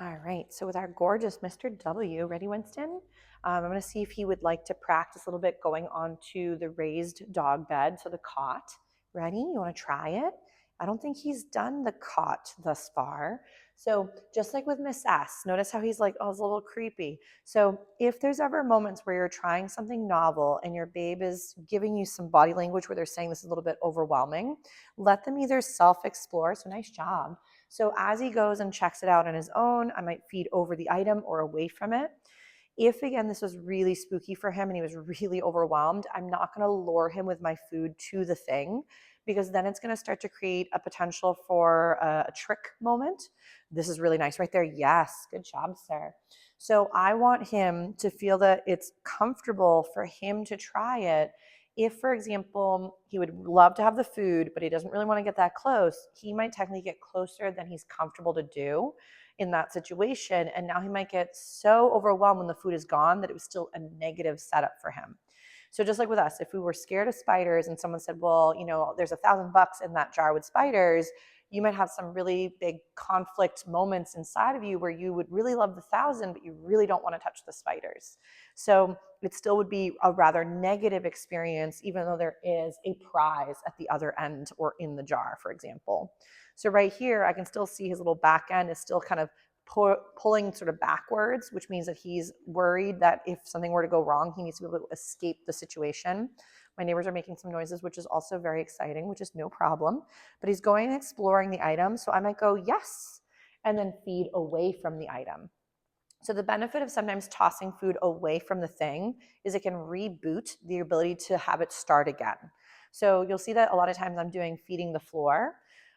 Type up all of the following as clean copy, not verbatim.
All right, so with our gorgeous Mr. W, ready, Winston? I'm going to see if he would like to practice a little bit going onto the raised dog bed, so the cot. Ready? You want to try it? I don't think he's done the cot thus far. So just like with Miss S, notice how he's like, oh, it's a little creepy. So if there's ever moments where you're trying something novel and your babe is giving you some body language where they're saying this is a little bit overwhelming, let them either self-explore, so nice job. So as he goes and checks it out on his own, I might feed over the item or away from it. If again, this was really spooky for him and he was really overwhelmed, I'm not going to lure him with my food to the thing, because then it's going to start to create a potential for a trick moment. This is really nice right there. Yes, good job, sir. So I want him to feel that it's comfortable for him to try it. If, for example, he would love to have the food, but he doesn't really want to get that close, he might technically get closer than he's comfortable to do in that situation. And now he might get so overwhelmed when the food is gone that it was still a negative setup for him. So just like with us, if we were scared of spiders and someone said, well, you know, there's $1,000 in that jar with spiders, you might have some really big conflict moments inside of you where you would really love the 1,000, but you really don't want to touch the spiders. So it still would be a rather negative experience, even though there is a prize at the other end or in the jar, for example. So right here, I can still see his little back end is still kind of pulling sort of backwards, which means that he's worried that if something were to go wrong, he needs to be able to escape the situation. My neighbors are making some noises, which is also very exciting, which is no problem. But he's going and exploring the item. So I might go, yes, and then feed away from the item. So the benefit of sometimes tossing food away from the thing is it can reboot the ability to have it start again. So you'll see that a lot of times I'm doing feeding the floor.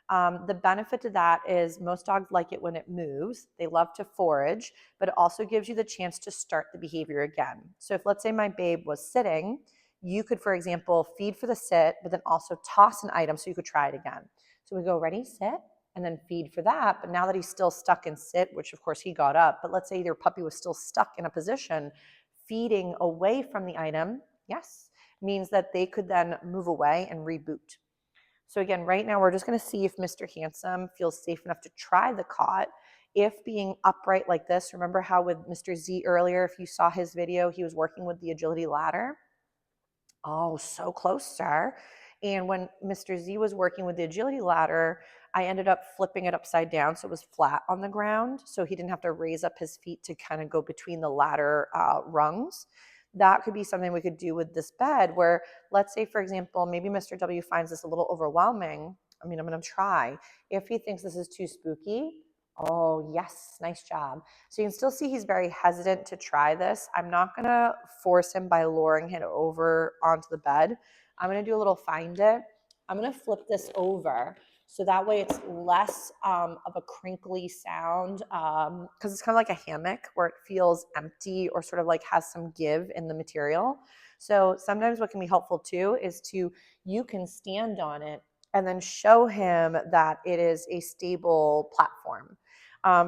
The benefit to that is most dogs like it when it moves. They love to forage, but it also gives you the chance to start the behavior again. So if, let's say, my babe was sitting, you could, for example, feed for the sit, but then also toss an item so you could try it again. So we go, ready, sit, and then feed for that. But now that he's still stuck in sit, which of course he got up, but let's say your puppy was still stuck in a position, feeding away from the item, yes, means that they could then move away and reboot. So again, right now we're just going to see if Mr. Handsome feels safe enough to try the cot. If being upright like this, remember how with Mr. Z earlier, if you saw his video, he was working with the agility ladder. Oh, so close, sir. And when Mr. Z was working with the agility ladder, I ended up flipping it upside down so it was flat on the ground, so he didn't have to raise up his feet to kind of go between the ladder rungs. That could be something we could do with this bed where, let's say, for example, maybe Mr. W finds this a little overwhelming. I'm going to try. If he thinks this is too spooky, oh, yes, nice job. So you can still see he's very hesitant to try this. I'm not going to force him by luring him over onto the bed. I'm going to do a little find it. I'm going to flip this over. So that way it's less of a crinkly sound because it's kind of like a hammock where it feels empty or sort of like has some give in the material. So sometimes what can be helpful too is you can stand on it and then show him that it is a stable platform.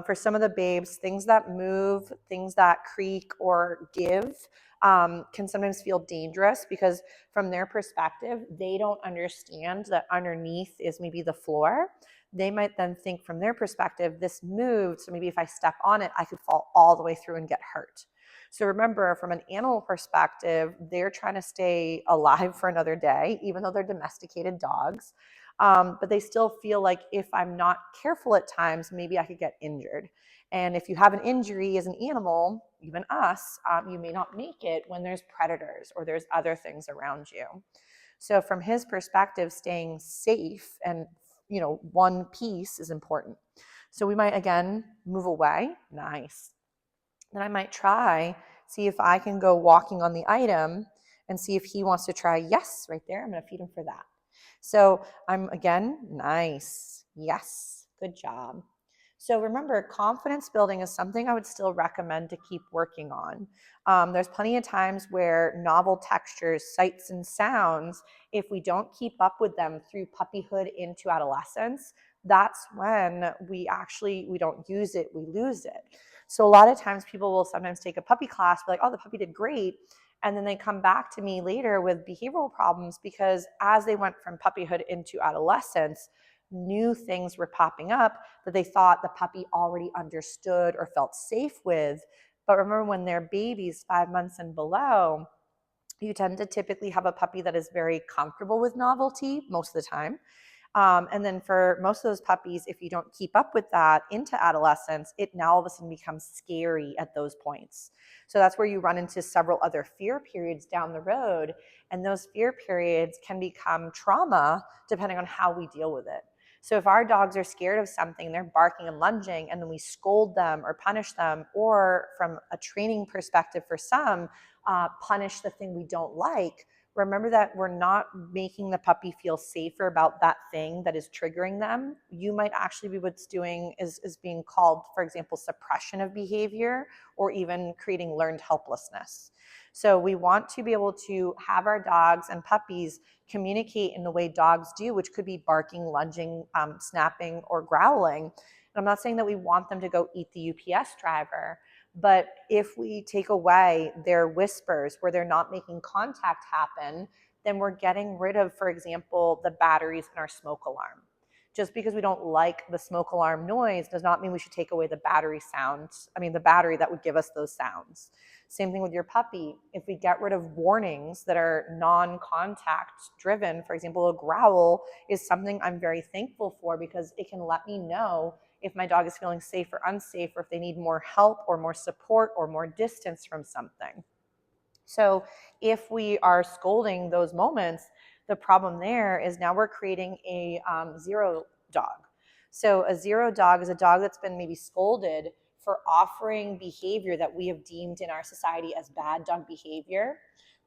For some of the babes, things that move, things that creak or give can sometimes feel dangerous because from their perspective, they don't understand that underneath is maybe the floor. They might then think from their perspective, this moved, so maybe if I step on it, I could fall all the way through and get hurt. So remember, from an animal perspective, they're trying to stay alive for another day, even though they're domesticated dogs. But they still feel like if I'm not careful at times, maybe I could get injured. And if you have an injury as an animal, even us, you may not make it when there's predators or there's other things around you. So from his perspective, staying safe and one piece is important. So we might again move away. Nice. Then I might see if I can go walking on the item and see if he wants to try. Yes, right there. I'm going to feed him for that. So I'm again, nice. Yes, good job. So remember, confidence building is something I would still recommend to keep working on. There's plenty of times where novel textures, sights, and sounds, if we don't keep up with them through puppyhood into adolescence, that's when we don't use it, we lose it. So a lot of times people will sometimes take a puppy class, be like, oh, the puppy did great. And then they come back to me later with behavioral problems because as they went from puppyhood into adolescence, new things were popping up that they thought the puppy already understood or felt safe with. But remember, when they're babies, 5 months and below, you tend to typically have a puppy that is very comfortable with novelty most of the time. And then for most of those puppies, if you don't keep up with that into adolescence, it now all of a sudden becomes scary at those points. So that's where you run into several other fear periods down the road. And those fear periods can become trauma depending on how we deal with it. So if our dogs are scared of something, they're barking and lunging, and then we scold them or punish them, or from a training perspective for some, punish the thing we don't like, remember that we're not making the puppy feel safer about that thing that is triggering them. You might actually be what's doing is being called, for example, suppression of behavior, or even creating learned helplessness. So we want to be able to have our dogs and puppies communicate in the way dogs do, which could be barking, lunging, snapping, or growling. And I'm not saying that we want them to go eat the UPS driver, but if we take away their whispers where they're not making contact happen, then we're getting rid of, for example, the batteries in our smoke alarm. Just because we don't like the smoke alarm noise does not mean we should take away the battery sounds. I mean, the battery that would give us those sounds. Same thing with your puppy. If we get rid of warnings that are non-contact driven, for example, a growl is something I'm very thankful for, because it can let me know if my dog is feeling safe or unsafe, or if they need more help or more support or more distance from something. So if we are scolding those moments, the problem there is now we're creating a zero dog. So a zero dog is a dog that's been maybe scolded for offering behavior that we have deemed in our society as bad dog behavior.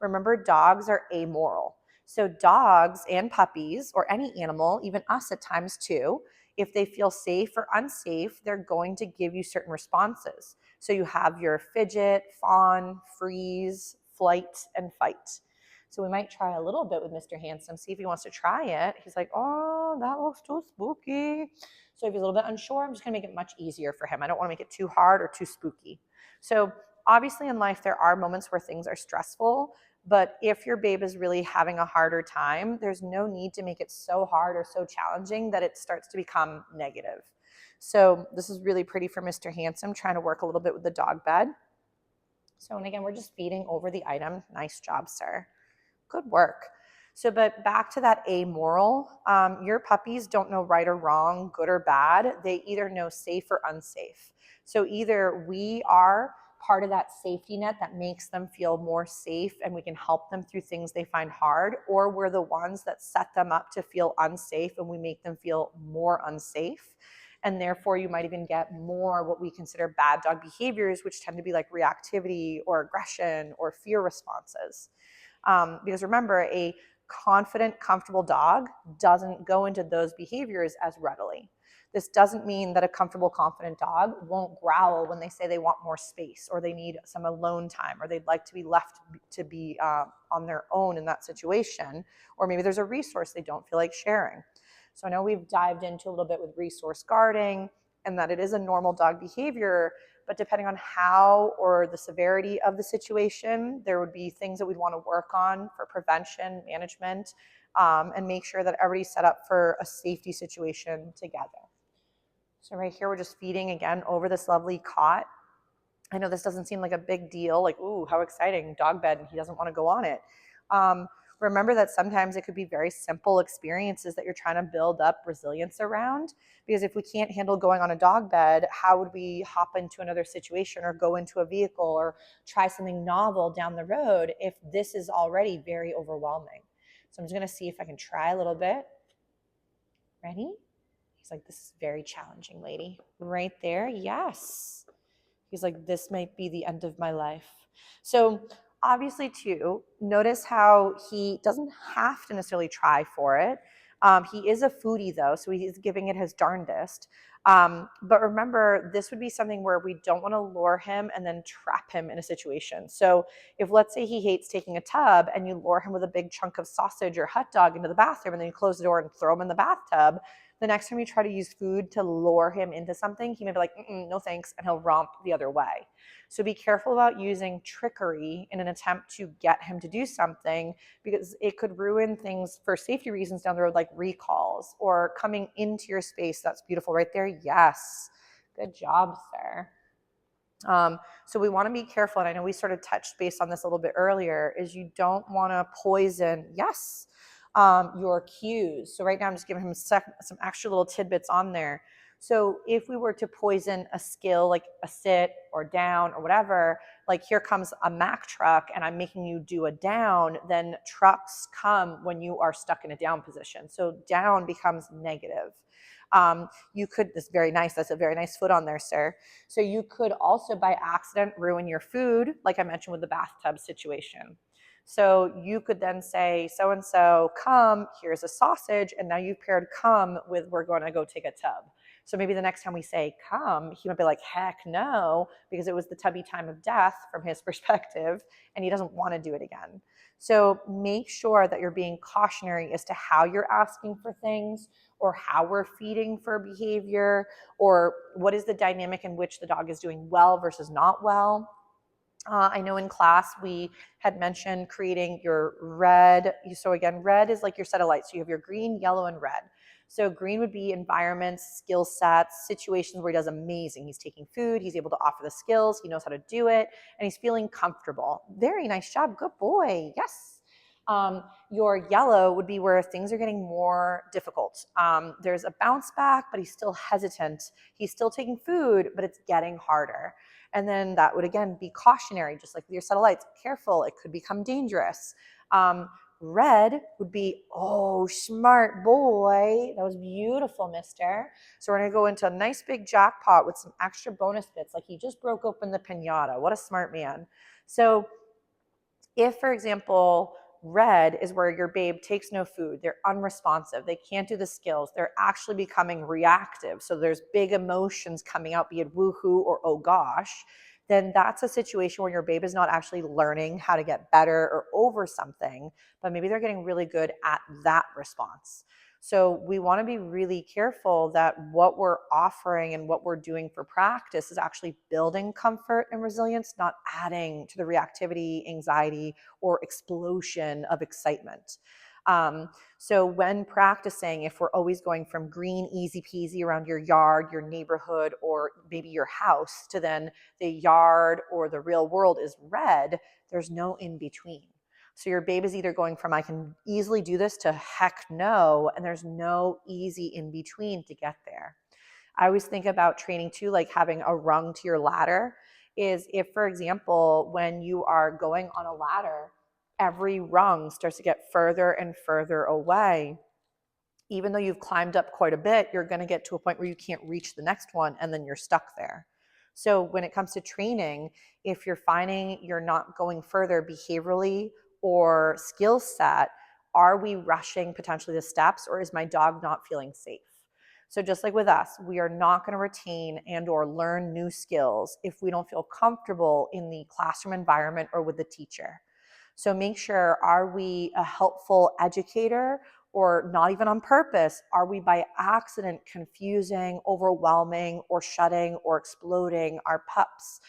Remember, dogs are amoral. So dogs and puppies, or any animal, even us at times too, if they feel safe or unsafe, they're going to give you certain responses. So you have your fidget, fawn, freeze, flight, and fight. So we might try a little bit with Mr. Handsome, see if he wants to try it. He's like, oh, that looks too spooky. So if he's a little bit unsure, I'm just gonna make it much easier for him. I don't wanna make it too hard or too spooky. So obviously in life, there are moments where things are stressful, but if your babe is really having a harder time, there's no need to make it so hard or so challenging that it starts to become negative. So this is really pretty for Mr. Handsome, trying to work a little bit with the dog bed. So, and again, we're just feeding over the item. Nice job, sir. Good work. So, but back to that amoral, your puppies don't know right or wrong, good or bad. They either know safe or unsafe. So either we are part of that safety net that makes them feel more safe and we can help them through things they find hard, or we're the ones that set them up to feel unsafe and we make them feel more unsafe. And therefore you might even get more what we consider bad dog behaviors, which tend to be like reactivity or aggression or fear responses. Because remember, a confident, comfortable dog doesn't go into those behaviors as readily. This doesn't mean that a comfortable, confident dog won't growl when they say they want more space, or they need some alone time, or they'd like to be left to be on their own in that situation, or maybe there's a resource they don't feel like sharing. So I know we've dived into a little bit with resource guarding, and that it is a normal dog behavior, but depending on how or the severity of the situation, there would be things that we'd want to work on for prevention, management, and make sure that everybody's set up for a safety situation together. So right here, we're just feeding again over this lovely cot. I know this doesn't seem like a big deal, like, ooh, how exciting, dog bed, and he doesn't want to go on it. Remember that sometimes it could be very simple experiences that you're trying to build up resilience around, because if we can't handle going on a dog bed, how would we hop into another situation or go into a vehicle or try something novel down the road if this is already very overwhelming? So I'm just going to see if I can try a little bit. Ready? He's like, this is very challenging, lady. Right there, yes. He's like, this might be the end of my life. So obviously too, notice how he doesn't have to necessarily try for it. He is a foodie though, so he's giving it his darndest. But remember, this would be something where we don't want to lure him and then trap him in a situation. So if, let's say, he hates taking a tub and you lure him with a big chunk of sausage or hot dog into the bathroom and then you close the door and throw him in the bathtub, The next time you try to use food to lure him into something, he may be like, no thanks, and he'll romp the other way. So be careful about using trickery in an attempt to get him to do something, because it could ruin things for safety reasons down the road, like recalls or coming into your space. That's beautiful right there. Yes. Good job, sir. So we want to be careful, and I know we sort of touched base on this a little bit earlier, is you don't want to poison, yes, your cues. So right now I'm just giving him some extra little tidbits on there. So if we were to poison a skill like a sit or down or whatever, like here comes a Mack truck and I'm making you do a down, then trucks come when you are stuck in a down position. So down becomes negative. You could, that's very nice. That's a very nice foot on there, sir. So you could also by accident ruin your food, like I mentioned with the bathtub situation. So you could then say, so-and-so, come, here's a sausage, and now you've paired come with we're going to go take a tub. So maybe the next time we say come, he might be like, heck no, because it was the tubby time of death from his perspective, and he doesn't want to do it again. So make sure that you're being cautionary as to how you're asking for things, or how we're feeding for behavior, or what is the dynamic in which the dog is doing well versus not well. I know in class we had mentioned creating your red. So again, red is like your set of lights. So you have your green, yellow, and red. So green would be environments, skill sets, situations where he does amazing. He's taking food, he's able to offer the skills, he knows how to do it, and he's feeling comfortable. Very nice job, good boy, yes. Your yellow would be where things are getting more difficult. There's a bounce back, but he's still hesitant. He's still taking food, but it's getting harder. And then that would, again, be cautionary, just like with your set of lights. Careful, it could become dangerous. Red would be, oh, smart boy. That was beautiful, mister. So we're going to go into a nice big jackpot with some extra bonus bits, like he just broke open the piñata. What a smart man. So if, for example, red is where your babe takes no food, they're unresponsive, they can't do the skills, they're actually becoming reactive, so there's big emotions coming out, be it woohoo or oh gosh, then that's a situation where your babe is not actually learning how to get better or over something, but maybe they're getting really good at that response. So we want to be really careful that what we're offering and what we're doing for practice is actually building comfort and resilience, not adding to the reactivity, anxiety, or explosion of excitement. So when practicing, if we're always going from green, easy peasy around your yard, your neighborhood, or maybe your house, to then the yard or the real world is red, there's no in between. So your babe is either going from I can easily do this to heck no, and there's no easy in between to get there. I always think about training too, like having a rung to your ladder, is if, for example, when you are going on a ladder, every rung starts to get further and further away. Even though you've climbed up quite a bit, you're going to get to a point where you can't reach the next one, and then you're stuck there. So when it comes to training, if you're finding you're not going further behaviorally or skill set, are we rushing potentially the steps, or is my dog not feeling safe? So just like with us, we are not going to retain and or learn new skills if we don't feel comfortable in the classroom environment or with the teacher. So make sure, are we a helpful educator, or not even on purpose? Are we by accident confusing, overwhelming, or shutting or exploding our pups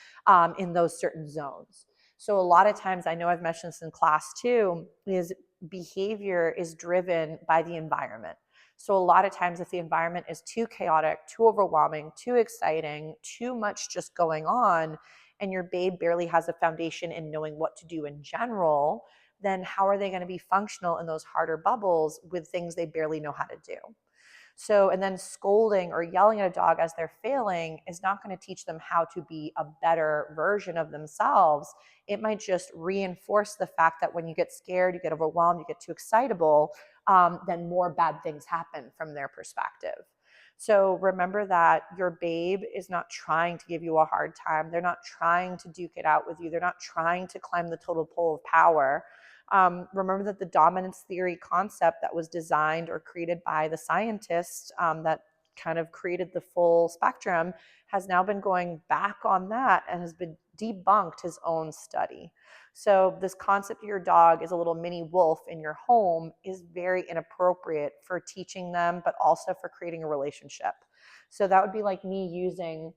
in those certain zones? So a lot of times, I know I've mentioned this in class too, is behavior is driven by the environment. So a lot of times if the environment is too chaotic, too overwhelming, too exciting, too much just going on, and your babe barely has a foundation in knowing what to do in general, then how are they going to be functional in those harder bubbles with things they barely know how to do? So, and then scolding or yelling at a dog as they're failing is not going to teach them how to be a better version of themselves. It might just reinforce the fact that when you get scared, you get overwhelmed, you get too excitable, then more bad things happen from their perspective. So remember that your babe is not trying to give you a hard time. They're not trying to duke it out with you. They're not trying to climb the total pole of power. Remember that the dominance theory concept that was designed or created by the scientists that kind of created the full spectrum, has now been going back on that and has been debunked his own study. So this concept of your dog is a little mini wolf in your home is very inappropriate for teaching them, but also for creating a relationship. So that would be like me using,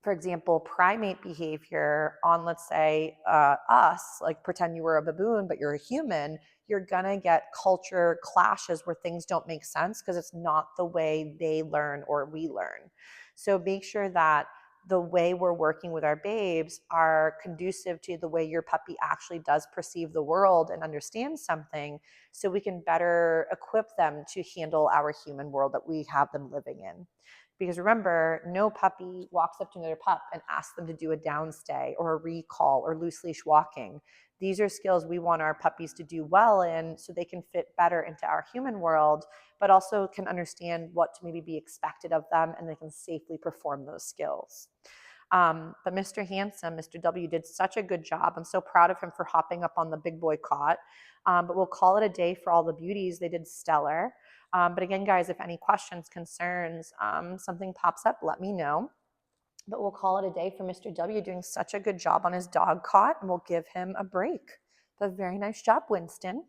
for example, primate behavior on, let's say, us, like pretend you were a baboon, but you're a human. You're going to get culture clashes where things don't make sense because it's not the way they learn or we learn. So make sure that the way we're working with our babes are conducive to the way your puppy actually does perceive the world and understand something, so we can better equip them to handle our human world that we have them living in. Because remember, no puppy walks up to another pup and asks them to do a downstay or a recall or loose leash walking. These are skills we want our puppies to do well in so they can fit better into our human world, but also can understand what to maybe be expected of them, and they can safely perform those skills. But Mr. Handsome, Mr. W, did such a good job. I'm so proud of him for hopping up on the big boy cot. But we'll call it a day for all the beauties. They did stellar. But again, guys, if any questions, concerns, something pops up, let me know. But we'll call it a day for Mr. W doing such a good job on his dog cot, and we'll give him a break. But very nice job, Winston.